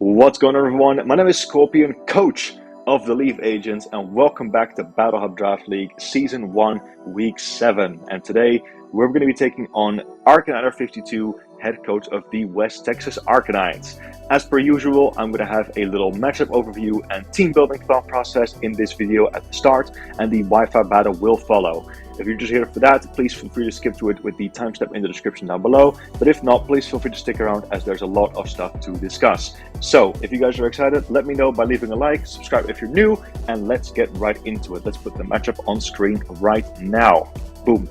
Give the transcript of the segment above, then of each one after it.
What's going on, everyone? My name is Scorpion, coach of the L.E.A.F agents, and welcome back to Battle Hub Draft League Season 1, Week 7. And today, we're going to be taking on Arcanines 52, head coach of the West Texas Arcanines. As per usual, I'm going to have a little matchup overview and team building thought process in this video at the start, and the Wi-Fi battle will follow. If you're just here for that, please feel free to skip to it with the timestamp in the description down below. But if not, please feel free to stick around as there's a lot of stuff to discuss. So if you guys are excited, let me know by leaving a like, subscribe if you're new, and let's get right into it. Let's put the matchup on screen right now. Boom.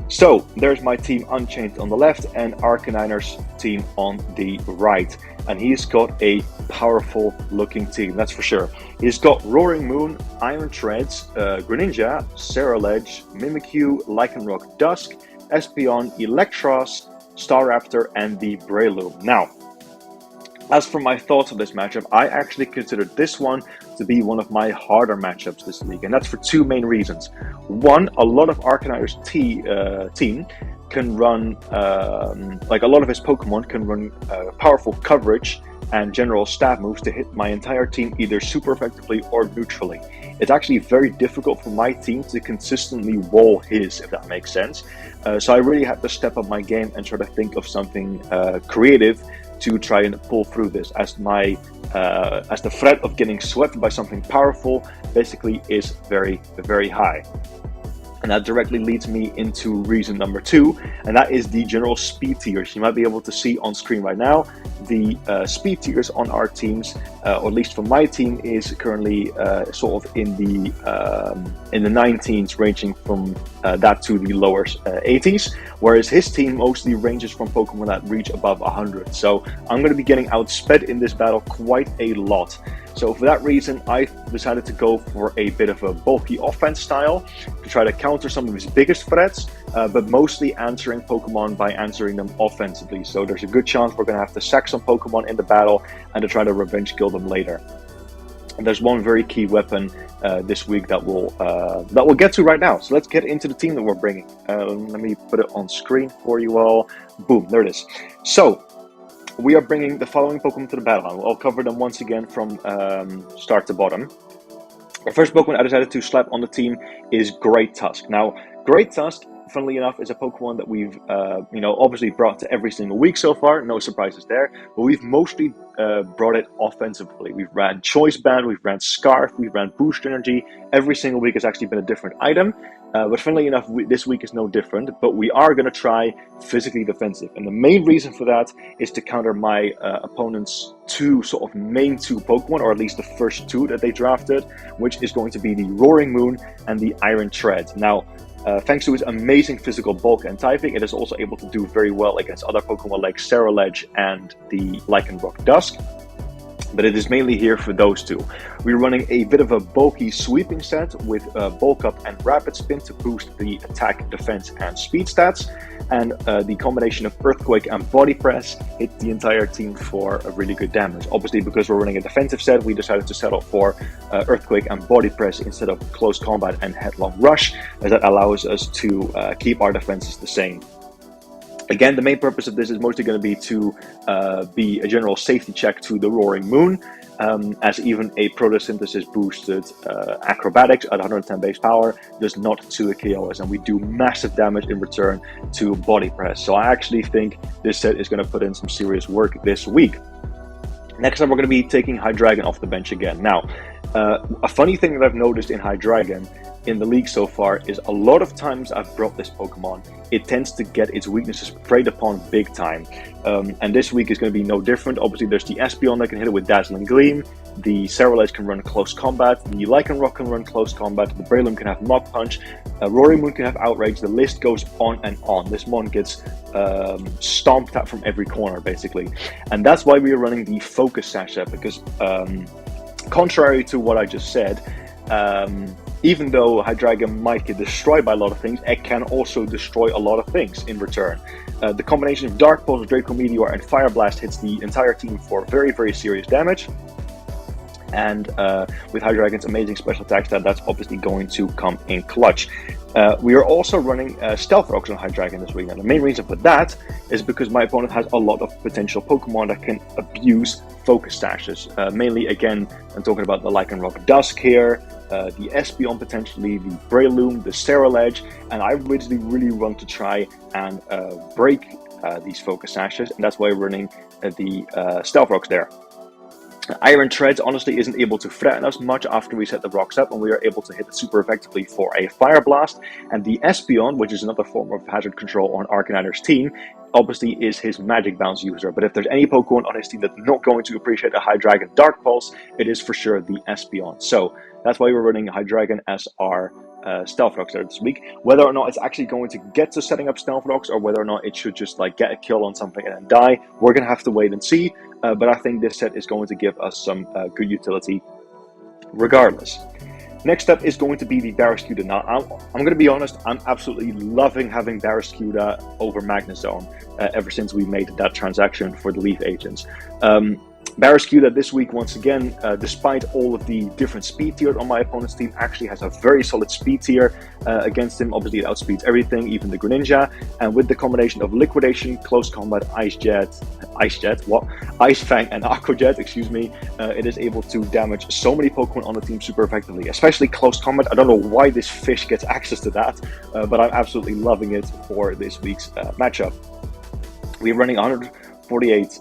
So there's my team Unchained on the left and Arcanines team on the right. And he's got a powerful looking team, that's for sure. He's got Roaring Moon, Iron Treads, Greninja, Cerulege, Mimikyu, Lycanroc Dusk, Espeon, Electros, Staraptor, and the Breloom. Now, as for my thoughts on this matchup, I actually considered this one to be one of my harder matchups this week, and that's for two main reasons. One, a lot of Arcanines team can run, like a lot of his Pokemon can run powerful coverage and general stab moves to hit my entire team either super effectively or neutrally. It's actually very difficult for my team to consistently wall his, if that makes sense. So I really had to step up my game and try to think of something creative to try and pull through this, as my as the threat of getting swept by something powerful basically is very, very high. And that directly leads me into reason number two, and that is the general speed tiers. You might be able to see on screen right now the speed tiers on our teams, or at least for my team, is currently sort of in the 19s, ranging from that to the lower 80s, whereas his team mostly ranges from Pokemon that reach above 100. So I'm going to be getting outsped in this battle quite a lot. So for that reason, I decided to go for a bit of a bulky offense style to try to counter some of his biggest threats, but mostly answering Pokemon by answering them offensively. So there's a good chance we're going to have to sack some Pokemon in the battle and to try to revenge kill them later. And there's one very key weapon this week that we'll get to right now. So let's get into the team that we're bringing. Let me put it on screen for you all. Boom, there it is. So we are bringing the following Pokemon to the battle. I'll cover them once again from start to bottom. The first Pokemon I decided to slap on the team is Great Tusk. Now, Great Tusk, funnily enough, is a Pokemon that we've, obviously brought to every single week so far. No surprises there. But we've mostly brought it offensively. We've ran Choice Band, we've ran Scarf, we've ran Boost Energy. Every single week has actually been a different item. But funnily enough, this week is no different, but we are going to try physically defensive. And the main reason for that is to counter my opponent's main two Pokemon, or at least the first two that they drafted, which is going to be the Roaring Moon and the Iron Tread. Now, thanks to its amazing physical bulk and typing, it is also able to do very well against other Pokemon like Cerulege and the Lycanroc Dusk. But it is mainly here for those two. We're running a bit of a bulky sweeping set with Bulk Up and Rapid Spin to boost the attack, defense, and speed stats. And the combination of Earthquake and Body Press hit the entire team for a really good damage. Obviously, because we're running a defensive set, we decided to settle for Earthquake and Body Press instead of Close Combat and Headlong Rush, as that allows us to keep our defenses the same. Again, the main purpose of this is mostly going to be to be a general safety check to the Roaring Moon, as even a Photosynthesis boosted Acrobatics at 110 base power does not to a KOs, and we do massive damage in return to Body Press. So I actually think this set is going to put in some serious work this week. Next up, we're going to be taking Hydreigon off the bench again. Now, a funny thing that I've noticed in Hydreigon in the league so far is a lot of times I've brought this Pokemon, it tends to get its weaknesses preyed upon big time. And this week is going to be no different. Obviously, there's the Espeon that can hit it with Dazzling Gleam, the Cerulege can run Close Combat, the Lycanroc can run Close Combat, the Breloom can have Mach Punch, Roaring Moon can have Outrage, the list goes on and on. This mon gets stomped at from every corner, basically. And that's why we are running the Focus Sash set, because contrary to what I just said, even though Hydreigon might get destroyed by a lot of things, it can also destroy a lot of things in return. The combination of Dark Pulse, Draco Meteor, and Fire Blast hits the entire team for very, very serious damage. And with Hydreigon's amazing special attack stat, that's obviously going to come in clutch. We are also running Stealth Rocks on Hydreigon this week. And the main reason for that is because my opponent has a lot of potential Pokemon that can abuse focus stashes. Mainly, again, I'm talking about the Lycanroc Dusk here, the Espeon potentially, the Breloom, the Sterilege, and I originally really want to try and break these focus sashes, and that's why we're running the Stealth Rocks there. Iron Treads honestly isn't able to threaten us much after we set the rocks up, and we are able to hit it super effectively for a Fire Blast. And the Espeon, which is another form of hazard control on Arcaniner's team, obviously is his Magic Bounce user. But if there's any Pokemon on his team that's not going to appreciate a Hydreigon Dark Pulse, it is for sure the Espeon. So that's why we're running Hydreigon as our Stealth Rocks there this week. Whether or not it's actually going to get to setting up Stealth Rocks, or whether or not it should just like get a kill on something and then die, we're gonna have to wait and see. But I think this set is going to give us some good utility regardless. Next up is going to be the Barraskewda. Now, I'm going to be honest, I'm absolutely loving having Barraskewda over Magnezone ever since we made that transaction for the Leaf Agents. Barraskewda this week, once again, despite all of the different speed tiers on my opponent's team, actually has a very solid speed tier against him. Obviously, it outspeeds everything, even the Greninja. And with the combination of Liquidation, Close Combat, Ice Fang, and Aqua Jet, excuse me, it is able to damage so many Pokemon on the team super effectively, especially Close Combat. I don't know why this fish gets access to that, but I'm absolutely loving it for this week's matchup. We're running 148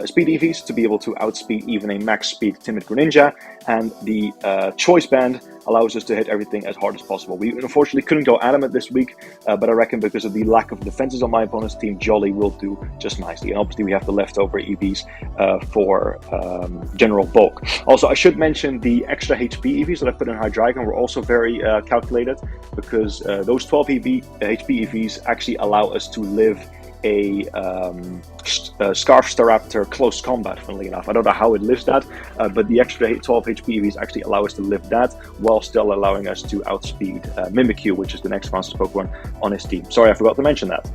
speed EVs to be able to outspeed even a max speed Timid Greninja, and the Choice Band allows us to hit everything as hard as possible. We unfortunately couldn't go Adamant this week, but I reckon because of the lack of defenses on my opponent's team, Jolly will do just nicely. And obviously we have the leftover EVs for general bulk. Also, I should mention the extra HP EVs that I put in Hydreigon were also very calculated, because those 12 HP EVs actually allow us to live a Scarf Staraptor Close Combat, funnily enough. I don't know how it lives that, but the extra 12 HP EVs actually allow us to live that while still allowing us to outspeed Mimikyu, which is the next fastest Pokemon on his team. Sorry, I forgot to mention that.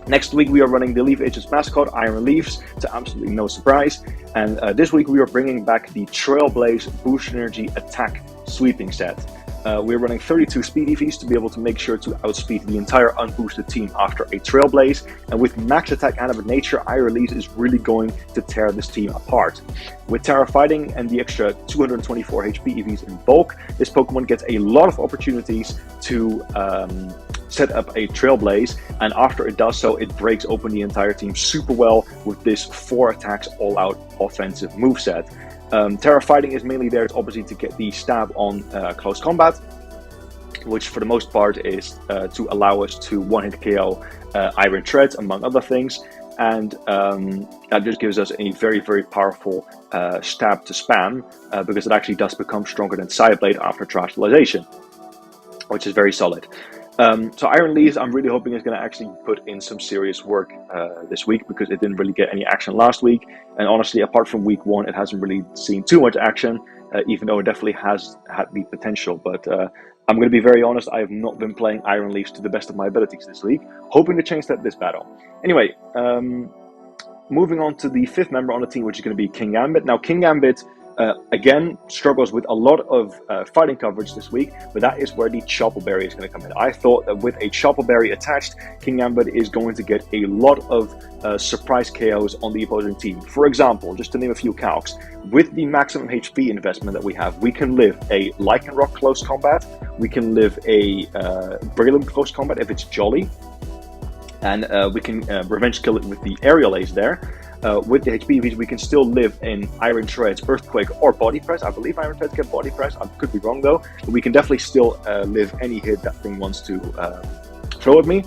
Next week we are running the Leaf Agents mascot, Iron Leafs, to absolutely no surprise. And this week we are bringing back the Trailblaze Boost Energy Attack Sweeping set. We're running 32 speed EVs to be able to make sure to outspeed the entire unboosted team after a Trailblaze. And with max attack and of nature, Iron Leafs is really going to tear this team apart. With Terra Fighting and the extra 224 HP EVs in bulk, this Pokemon gets a lot of opportunities to set up a Trailblaze, and after it does so, it breaks open the entire team super well with this 4 attacks all-out offensive moveset. Terra Fighting is mainly there, obviously, to get the stab on Close Combat, which for the most part is to allow us to one-hit KO Iron Treads, among other things, and that just gives us a very, very powerful stab to spam, because it actually does become stronger than Psyblade after Terastallization, which is very solid. So Iron Leafs, I'm really hoping is going to actually put in some serious work this week, because it didn't really get any action last week. And honestly, apart from week 1, it hasn't really seen too much action, even though it definitely has had the potential. But I'm going to be very honest, I have not been playing Iron Leafs to the best of my abilities this week, hoping to change that this battle. Anyway, moving on to the 5th member on the team, which is going to be King Gambit. Now, King Gambit again struggles with a lot of fighting coverage this week, but that is where the Chople Berry is going to come in. I thought that with a Chople Berry attached, King Gambit is going to get a lot of surprise KOs on the opposing team. For example, just to name a few calcs, with the maximum HP investment that we have, we can live a Lycanroc Close Combat, we can live a Breloom Close Combat if it's Jolly, and we can revenge kill it with the Aerial Ace there. With the HP EVs, we can still live in Iron Treads, Earthquake, or Body Press. I believe Iron Treads get Body Press. I could be wrong though. But we can definitely still live any hit that thing wants to throw at me.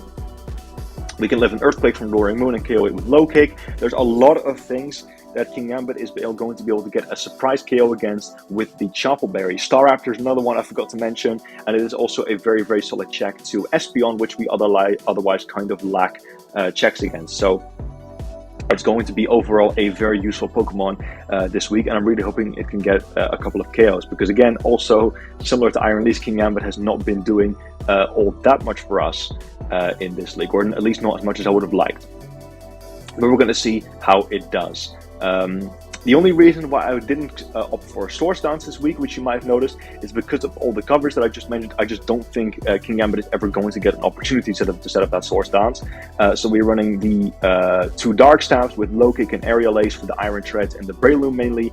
We can live an Earthquake from Roaring Moon and KO it with Low Kick. There's a lot of things that King Gambit is going to be able to get a surprise KO against with the Chople Berry. Staraptor is another one I forgot to mention, and it is also a very, very solid check to Espeon, which we otherwise kind of lack checks against. So it's going to be overall a very useful Pokemon this week, and I'm really hoping it can get a couple of KOs, because again, also similar to Iron Leafs, King Gambit has not been doing all that much for us in this league, or at least not as much as I would have liked. But we're going to see how it does. The only reason why I didn't opt for Swords Dance this week, which you might have noticed, is because of all the coverage that I just mentioned. I just don't think King Gambit is ever going to get an opportunity to set up that Swords Dance. So we're running the 2 Dark Stabs with Low Kick and Aerial Ace for the Iron Treads and the Breloom mainly,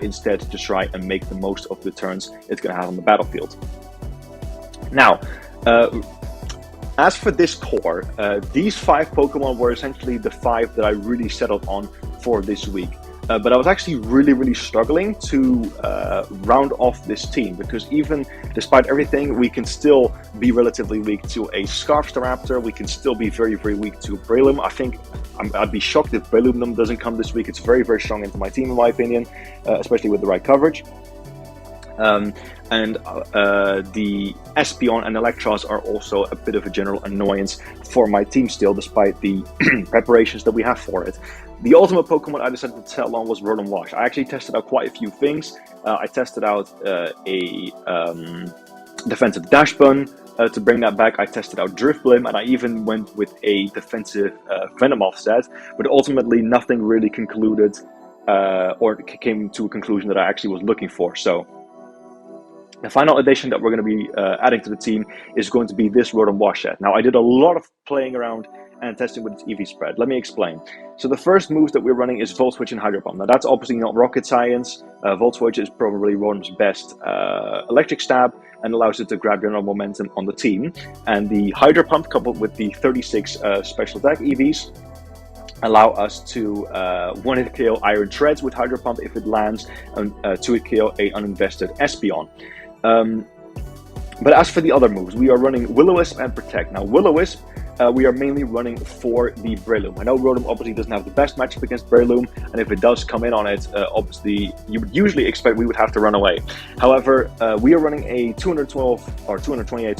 instead to try and make the most of the turns it's going to have on the battlefield. Now, as for this core, these 5 Pokemon were essentially the 5 that I really settled on for this week. But I was actually really struggling to round off this team, because even despite everything, we can still be relatively weak to a Scarf Staraptor. We can still be very weak to Breloom. I think I'd be shocked if Breloom doesn't come this week. It's very strong into my team, in my opinion, especially with the right coverage. The Espeon and Electros are also a bit of a general annoyance for my team still, despite the preparations that we have for it. The ultimate Pokemon I decided to settle on was Rotom Wash. I actually tested out quite a few things. I tested out a defensive Dash Bun to bring that back. I tested out Drifblim, and I even went with a defensive Venomoth set, but ultimately nothing really concluded or came to a conclusion that I actually was looking for. So the final addition that we're going to be adding to the team is going to be this Rotom Wash set. Now, I did a lot of playing around and testing with its EV spread. Let me explain. So the first moves that we're running is Volt Switch and Hydro Pump. Now, that's obviously not rocket science. Volt Switch is probably Rotom's best electric stab and allows it to grab general momentum on the team. And the Hydro Pump, coupled with the 36 special attack EVs, allow us to 1-hit KO Iron Treads with Hydro Pump if it lands, and 2-hit KO a uninvested Espeon. But as for the other moves, we are running Will-O-Wisp and Protect. Now, Will-O-Wisp, we are mainly running for the Breloom. I know Rotom obviously doesn't have the best matchup against Breloom, and if it does come in on it, obviously you would usually expect we would have to run away. However, we are running a 228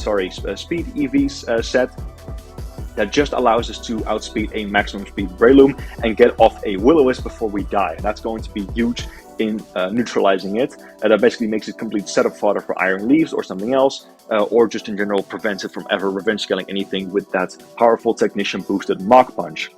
speed EV set that just allows us to outspeed a maximum speed Breloom and get off a Will-O-Wisp before we die. And that's going to be huge in neutralizing it. That basically makes it complete setup fodder for Iron Leaves or something else, or just in general prevents it from ever revenge scaling anything with that powerful Technician boosted Mach Punch.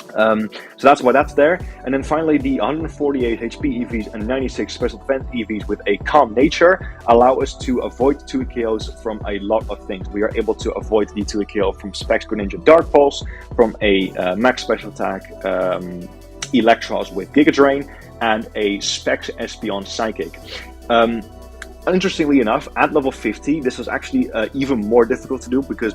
So that's why that's there. And then finally, the 148 HP EVs and 96 special defense EVs with a Calm Nature allow us to avoid 2-hit KOs from a lot of things. We are able to avoid the 2-hit KO from Specs Greninja Dark Pulse, from a max special attack Electros with Giga Drain, and a Specs Espeon Psychic. Interestingly enough, at level 50, this was actually even more difficult to do, because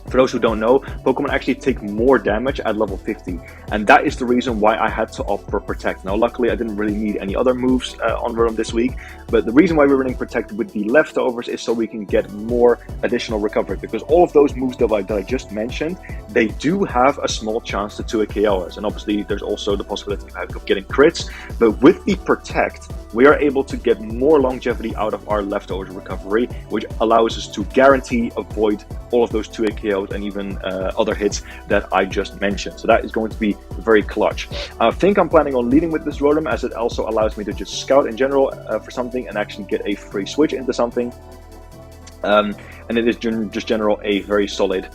for those who don't know, Pokemon actually take more damage at level 50, and that is the reason why I had to opt for Protect. Now, luckily, I didn't really need any other moves on Rotom this week, but the reason why we're running Protect with the leftovers is so we can get more additional recovery, because all of those moves that I just mentioned, they do have a small chance to 2-hit KO us, and obviously there's also the possibility of getting crits, but with the Protect, we are able to get more longevity out of our leftovers recovery, which allows us to guarantee avoid all of those 2-hit KOs and even other hits that I just mentioned. So that is going to be very clutch. I think I'm planning on leading with this Rotom, as it also allows me to just scout in general for something and actually get a free switch into something. And it is just general a very solid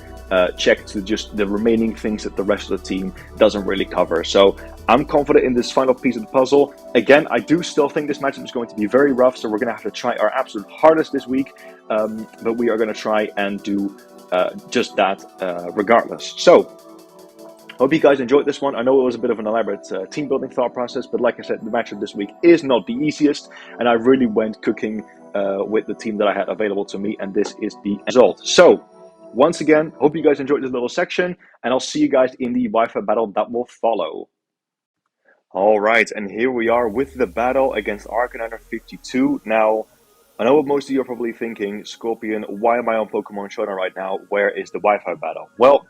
check to just the remaining things that the rest of the team doesn't really cover. So I'm confident in this final piece of the puzzle. Again, I do still think this matchup is going to be very rough, so we're going to have to try our absolute hardest this week, but we are going to try and do just that regardless. So hope you guys enjoyed this one. I know it was a bit of an elaborate team building thought process, but like I said, the matchup this week is not the easiest, and I really went cooking with the team that I had available to me, and this is the result. So once again, hope you guys enjoyed this little section, and I'll see you guys in the Wi-Fi battle that will follow. All right, and here we are with the battle against Arcanines 52. Now, I know what most of you are probably thinking, Scorpion, why am I on Pokemon Showdown right now? Where is the Wi-Fi battle? Well,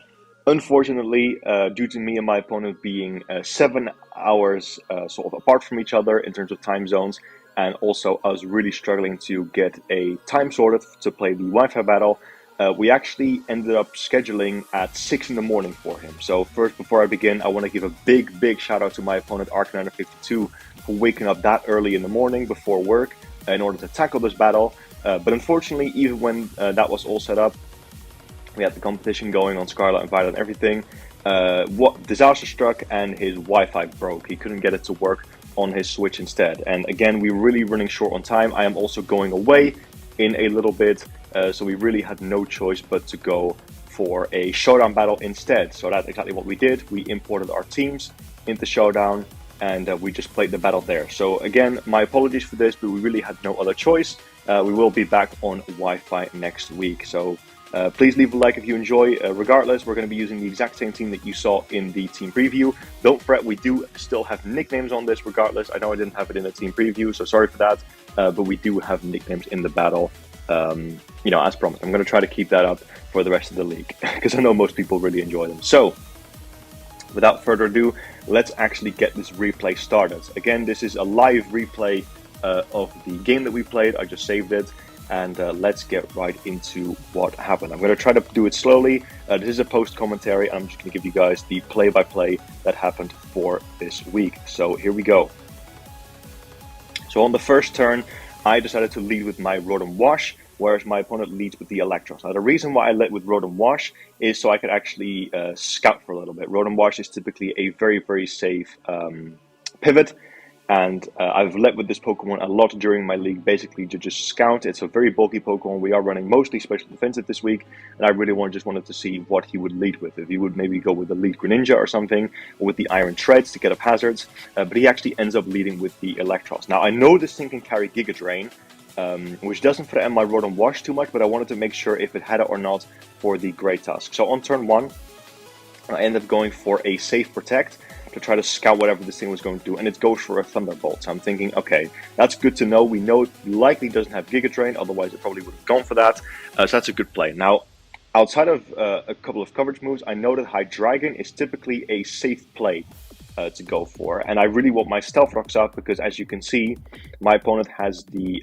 unfortunately, due to me and my opponent being 7 hours sort of apart from each other in terms of time zones, and also us really struggling to get a time sorted to play the Wi-Fi battle, we actually ended up scheduling at 6 in the morning for him. So first, before I begin, I want to give a big shout out to my opponent, Arcanines 52, for waking up that early in the morning before work in order to tackle this battle. But unfortunately, even when that was all set up, we had the competition going on Scarlet and Violet and everything, what disaster struck and his Wi-Fi broke. He couldn't get it to work on his Switch instead. And again, we're really running short on time. I am also going away in a little bit, so we really had no choice but to go for a showdown battle instead. So that's exactly what we did. We imported our teams into showdown, and we just played the battle there. So again, my apologies for this, but we really had no other choice. We will be back on Wi-Fi next week. So please leave a like if you enjoy. Regardless, we're going to be using the exact same team that you saw in the team preview. Don't fret, we do still have nicknames on this regardless. I know I didn't have it in the team preview, so sorry for that. But we do have nicknames in the battle, you know, as promised. I'm going to try to keep that up for the rest of the league, because I know most people really enjoy them. So, without further ado, let's actually get this replay started. Again, this is a live replay of the game that we played. I just saved it. And let's get right into what happened. I'm going to try to do it slowly. This is a post commentary. I'm just going to give you guys the play-by-play that happened for this week. So here we go. So on the first turn, I decided to lead with my Rotom Wash, whereas my opponent leads with the Electros. Now the reason why I led with Rotom Wash is so I could actually scout for a little bit. Rotom Wash is typically a very, very safe pivot. And I've led with this Pokemon a lot during my league, basically to just scout. It's a very bulky Pokemon. We are running mostly special defensive this week, and I really just wanted to see what he would lead with. If he would maybe go with the Lead Greninja or something, or with the Iron Treads to get up hazards, but he actually ends up leading with the Electros. Now, I know this thing can carry Giga Drain, which doesn't threaten my Rotom Wash too much, but I wanted to make sure if it had it or not for the Great Tusk. So on turn 1, I ended up going for a safe Protect, to try to scout whatever this thing was going to do, and it goes for a Thunderbolt. So I'm thinking, okay, that's good to know. We know it likely doesn't have Giga Drain, otherwise it probably would have gone for that. So that's a good play. Now, outside of a couple of coverage moves, I know that Hydreigon is typically a safe play to go for, and I really want my Stealth Rocks up because, as you can see, my opponent has the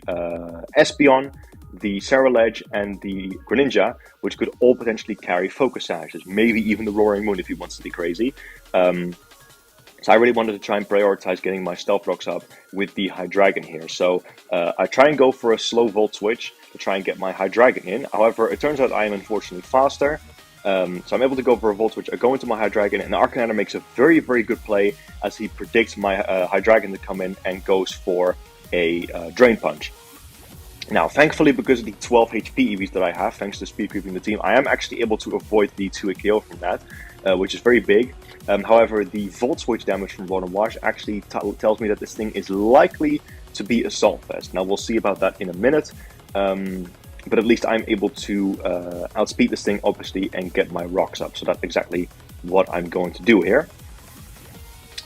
Espeon, the Ceruledge, and the Greninja, which could all potentially carry Focus Sashes, maybe even the Roaring Moon if he wants to be crazy. So I really wanted to try and prioritize getting my Stealth Rocks up with the Hydreigon here. So I try and go for a slow Volt Switch to try and get my Hydreigon in. However, it turns out I am unfortunately faster. So I'm able to go for a Volt Switch. I go into my Hydreigon, and Arcanines makes a very, very good play as he predicts my Hydreigon to come in and goes for a Drain Punch. Now, thankfully, because of the 12 HP EVs that I have, thanks to speed creeping the team, I am actually able to avoid the 2-hit KO from that, which is very big. However, the Volt Switch damage from Rotom Wash actually tells me that this thing is likely to be Assault Vest. Now, we'll see about that in a minute, but at least I'm able to outspeed this thing, obviously, and get my rocks up. So that's exactly what I'm going to do here.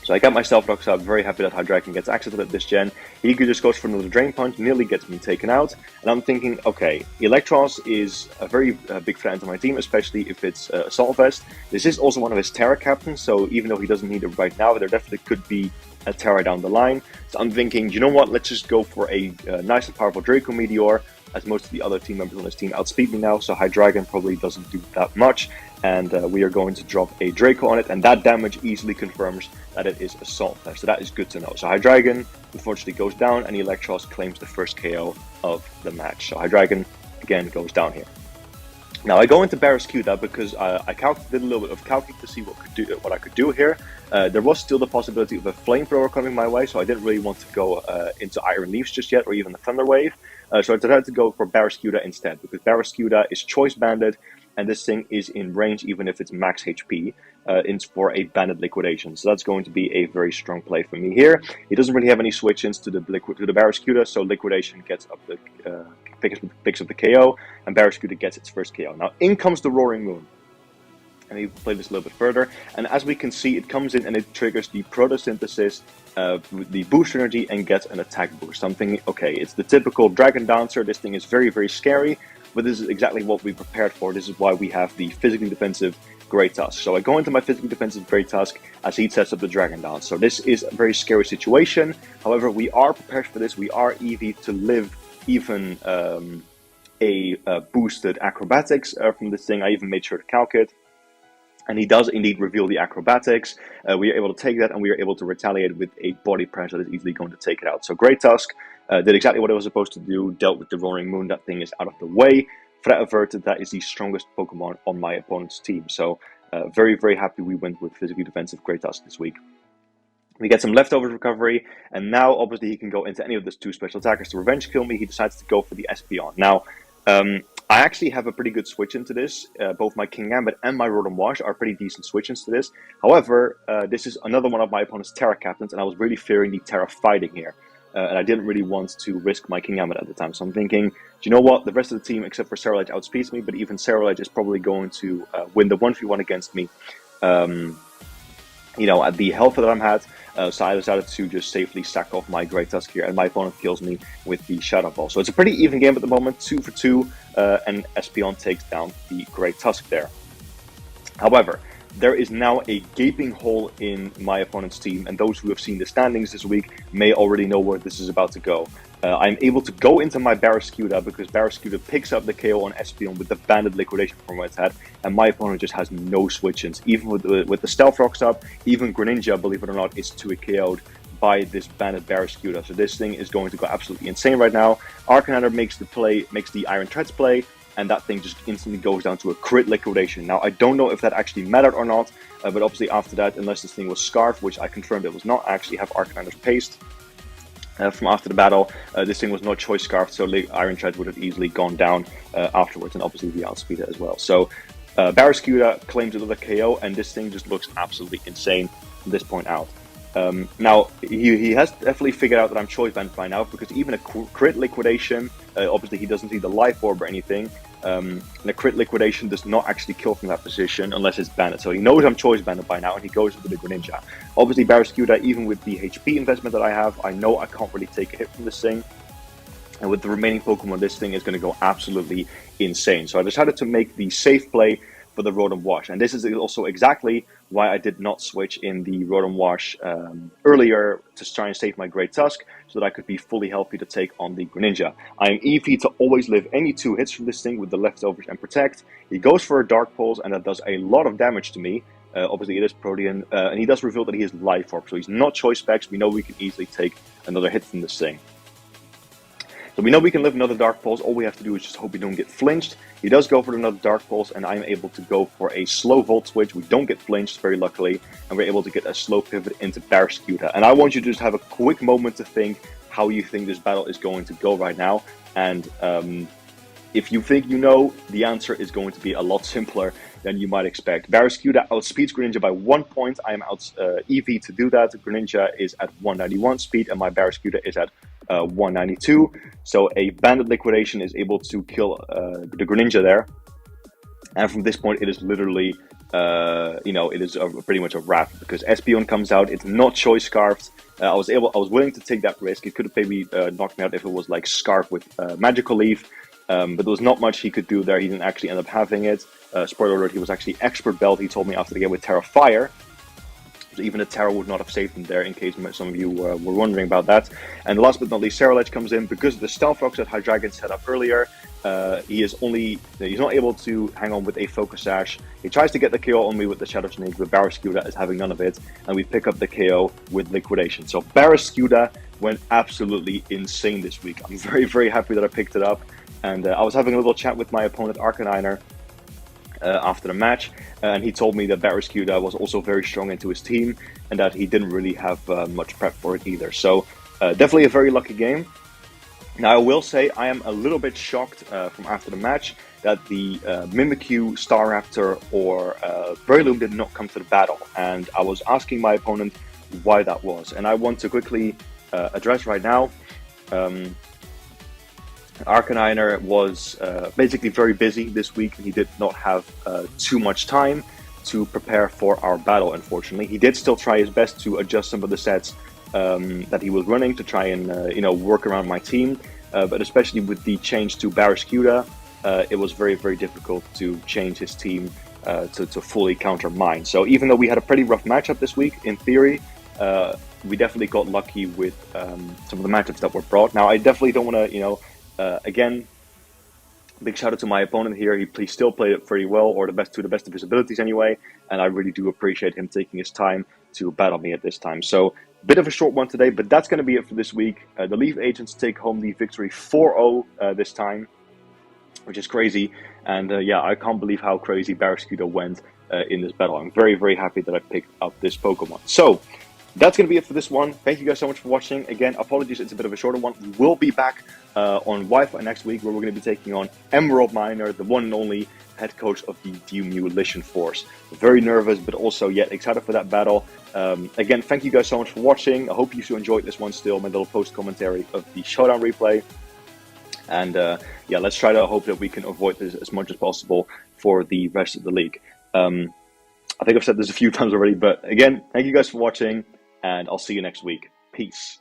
So I got my Stealth Rocks up, very happy that Hydreigon gets access to it this gen. He just goes for another Drain Punch, nearly gets me taken out. And I'm thinking, okay, Electros is a very big threat to my team, especially if it's Assault Vest. This is also one of his Terra Captains, so even though he doesn't need it right now, there definitely could be a Terra down the line. So I'm thinking, you know what, let's just go for a nice and powerful Draco Meteor, as most of the other team members on this team outspeed me now, so Hydreigon probably doesn't do that much. And we are going to drop a Draco on it, and that damage easily confirms that it is Assault Vest, so that is good to know. So Hydreigon unfortunately goes down, and Electros claims the first KO of the match. So Hydreigon again goes down here. Now I go into Barraskewda because I did a little bit of calculating to see what I could do here. There was still the possibility of a Flamethrower coming my way, so I didn't really want to go into Iron Leaves just yet, or even the Thunder Wave. So I decided to go for Barraskewda instead, because Barraskewda is Choice Banded, and this thing is in range even if it's max HP. It's for a Banded Liquidation, so that's going to be a very strong play for me here. He doesn't really have any switch-ins to the Barraskewda, so Liquidation gets up the picks up the KO, and Barraskewda gets its first KO. Now in comes the Roaring Moon, and we play this a little bit further, and as we can see, it comes in and it triggers the Photosynthesis, the boost energy, and gets an attack boost. Something, okay, it's the typical Dragon Dancer. This thing is very, very scary, but this is exactly what we prepared for. This is why we have the physically defensive Great Tusk. So I go into my physically defensive Great Tusk as he sets up the Dragon Dance. So this is a very scary situation. However, we are prepared for this. We are EV to live even a boosted Acrobatics from this thing. I even made sure to calc it. And he does indeed reveal the Acrobatics. We are able to take that, and we are able to retaliate with a Body Press that is easily going to take it out. So Great Tusk did exactly what it was supposed to do, dealt with the Roaring Moon. That thing is out of the way. Threat averted, that is the strongest Pokemon on my opponent's team. So Very, very happy we went with physically defensive Great Tusk this week. We get some leftovers recovery, and now obviously he can go into any of those 2 special attackers to revenge kill me. He decides to go for the Espeon. Now, I actually have a pretty good switch into this. Both my King Gambit and my Rotom Wash are pretty decent switch-ins to this. However, this is another one of my opponent's Terra captains, and I was really fearing the Terra fighting here. And I didn't really want to risk my King Gambit at the time. So I'm thinking, do you know what? The rest of the team, except for Cerulege, outspeeds me, but even Cerulege is probably going to win the 1v1 against me. At the health that I'm at, so I decided to just safely sack off my Great Tusk here, and my opponent kills me with the Shadow Ball. So it's a pretty even game at the moment, 2 for 2, and Espeon takes down the Great Tusk there. However, there is now a gaping hole in my opponent's team, and those who have seen the standings this week may already know where this is about to go. I'm able to go into my Barraskewda because Barraskewda picks up the KO on Espeon with the Banded Liquidation from what it's had, and my opponent just has no switch-ins. Even with the Stealth Rocks up, even Greninja, believe it or not, is 2 KO'd by this Banded Barraskewda. So this thing is going to go absolutely insane right now. Arcanines makes the Iron Treads play, and that thing just instantly goes down to a crit liquidation. Now, I don't know if that actually mattered or not, but obviously after that, unless this thing was Scarf, which I confirmed it was not, I actually have Arcanines Paste. From after the battle, this thing was not choice scarfed, so Iron Treads would have easily gone down afterwards, and obviously we outspeed it as well. So Barraskewda claims another KO, and this thing just looks absolutely insane from this point out. Now, he has definitely figured out that I'm choice banned by now, because even a crit liquidation, obviously he doesn't see the life orb or anything, and a crit liquidation does not actually kill from that position unless it's banned. So he knows I'm choice banned by now, and he goes with the Greninja. Obviously Barraskewda, even with the HP investment that I have, I know I can't really take a hit from this thing. And with the remaining Pokemon, this thing is going to go absolutely insane. So I decided to make the safe play for the Rotom Wash. And this is also exactly why I did not switch in the Rotom Wash earlier to try and save my Great Tusk, so that I could be fully healthy to take on the Greninja. I am EV to always live any 2 hits from this thing with the leftovers and protect. He goes for a Dark Pulse, and that does a lot of damage to me. Obviously it is Protean, and he does reveal that he is Life Orb, so he's not choice specs. We know we can easily take another hit from this thing. So we know we can live another Dark Pulse. All we have to do is just hope we don't get flinched. He does go for another Dark Pulse, and I'm able to go for a slow Volt Switch. We don't get flinched, very luckily, and we're able to get a slow pivot into Barraskewda. And I want you to just have a quick moment to think how you think this battle is going to go right now. And if you think you know, the answer is going to be a lot simpler than you might expect. Barraskewda outspeeds Greninja by 1 point. I am out EV to do that. Greninja is at 191 speed, and my Barraskewda is at 192. So a Banded Liquidation is able to kill the Greninja there. And from this point, it is literally, it is pretty much a wrap, because Espeon comes out. It's not choice scarfed. I was willing to take that risk. It could have maybe knocked me out if it was like Scarf with Magical Leaf. But there was not much he could do there. He didn't actually end up having it. Spoiler alert, he was actually Expert Belt. He told me after the game with Terra Fire. So even a Terra would not have saved him there, in case some of you were wondering about that. And last but not least, Cerulege comes in because of the Stealth Rocks that Hydreigon set up earlier. He's not able to hang on with a Focus Sash. He tries to get the KO on me with the Shadow Sneak, but Barraskewda is having none of it, and we pick up the KO with Liquidation. So Barraskewda went absolutely insane this week. I'm very, very happy that I picked it up. And I was having a little chat with my opponent, Arcanines, after the match, and he told me that Barraskewda was also very strong into his team, and that he didn't really have much prep for it either. So definitely a very lucky game. Now I will say I am a little bit shocked from after the match that the Mimikyu, Staraptor, or Breloom did not come to the battle, and I was asking my opponent why that was, and I want to quickly address right now. Arcanines was basically very busy this week, and he did not have too much time to prepare for our battle, unfortunately. He did still try his best to adjust some of the sets that he was running to try and work around my team, but especially with the change to Barraskewda, it was very, very difficult to change his team to fully counter mine. So even though we had a pretty rough matchup this week, in theory, we definitely got lucky with some of the matchups that were brought. Now, I definitely don't want to, again, big shout out to my opponent here. He still played it pretty well, or to the best of his abilities anyway, and I really do appreciate him taking his time to battle me at this time. So, bit of a short one today, but that's going to be it for this week. The L.E.A.F agents take home the victory 4-0 this time, which is crazy. And yeah, I can't believe how crazy Barraskewda went in this battle. I'm very, very happy that I picked up this Pokemon. So that's going to be it for this one. Thank you guys so much for watching. Again, apologies, it's a bit of a shorter one. We will be back on Wi-Fi next week, where we're going to be taking on Emerald Miner, the one and only head coach of the Demolition Force. Very nervous, but also yet excited for that battle. Again, thank you guys so much for watching. I hope you enjoyed this one still, my little post-commentary of the Showdown replay. And yeah, let's try to hope that we can avoid this as much as possible for the rest of the league. I think I've said this a few times already, but again, thank you guys for watching, and I'll see you next week. Peace.